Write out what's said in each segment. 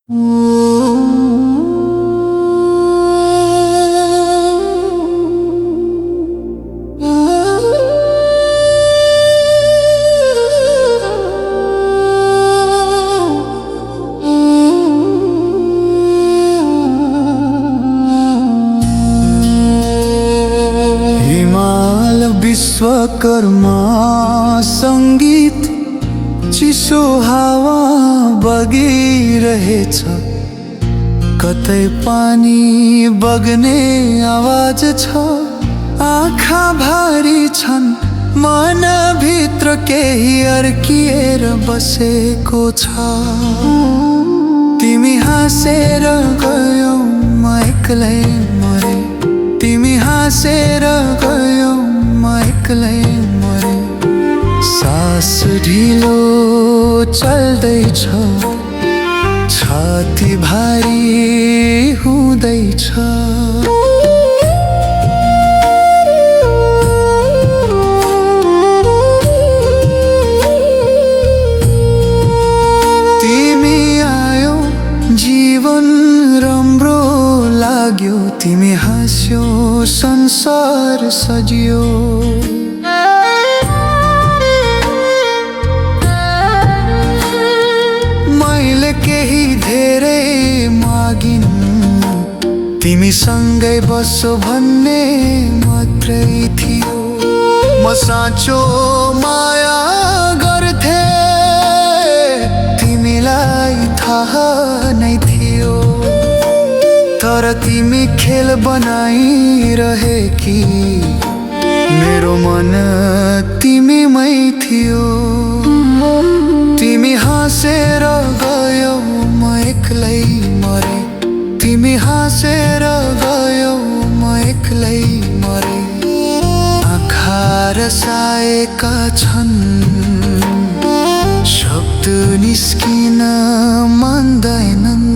हिमाल विश्वकर्मा संगीत चिसो हावा बगिरहेछ, कतै पानी बग्ने आवाज छ। आँखा भारी छन्, मनभित्र केही अर्किएर बसेको छ। तिमी हाँसेर गयौ, म एक्लै मरे। तिमी हाँसेर गयौ, म एक्लै मरे। सास ढिलो चल्दैछ, छाती भारी हुँदैछ। तिमी आयो, जीवन राम्रो लाग्यो। तिमी हाँस्यो, संसार सजियो। मैले केही धेरै मागिन, तिमी सँगै बसो भन्ने मात्रै थियो। म साँचो माया गर्थे, तिमीलाई थाहा नै थियो। तर तिमी खेल बनाइरहेकी, मेरो मन तिमीमै थियो। तिमी हाँसेर गयौ, म एक्लै मरे। तिमी हाँसेर गयौ, म एक्लै मरे। आँखा रसाएका छन्, शब्द निस्किन मान्दैनन्।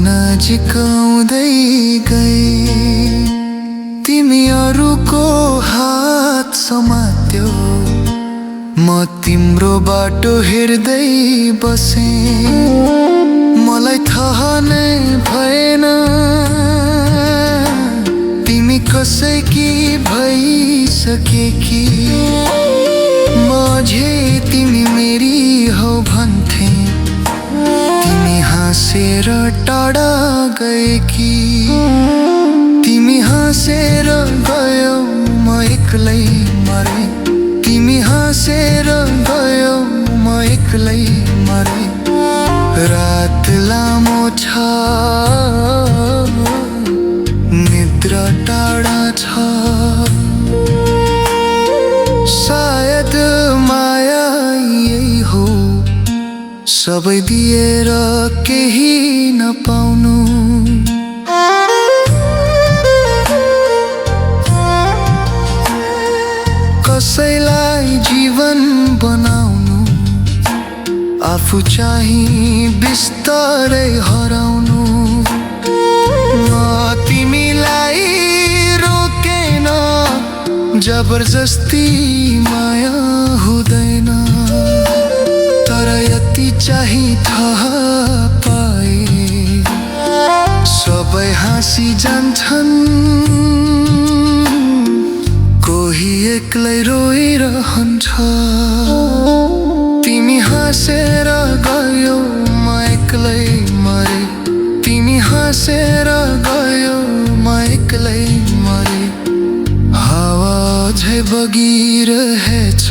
नजिकाउँदै गए, तिमी अरूको हात समात्यो। म तिम्रो बाटो हेर्दै बसे, मलाई थाहा नै भएन तिमी कसैकी भइसकेकी। माझे तिमी मेरी हौ भन्थे, तिमी हाँसेर टाढा गएकी। तिमी हाँसेर गयौ, म एक्लै मरे। तिमी हाँसेर गयौ, म एक्लै मरे। रात लामो छ, निद्रा टाढा छ। सायद माया यही हो, सबै दिएर केही नपाउनु। कसैलाई जीवन बनाउनु, आफू चाहिँ बिस्तारै हराउनु। तिमीलाई रोकेन, जबरजस्ती माया हुँदैन। तर यति चाहिँ थाहा पाए, सबै हाँसी जान्छन्, कोही एक्लै रोइरहन्छ। तिमी हाँसेर गयौ, म एक्लै मरे। तिमी हाँसेर गयौ, म एक्लै मरे। हावा झै बगिरहेछ,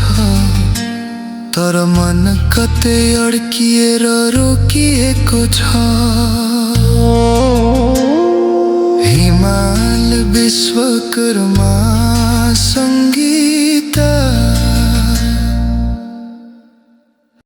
तर मन कतै अड्किएर रोकिएको छ। हिमाल विश्वकर्मा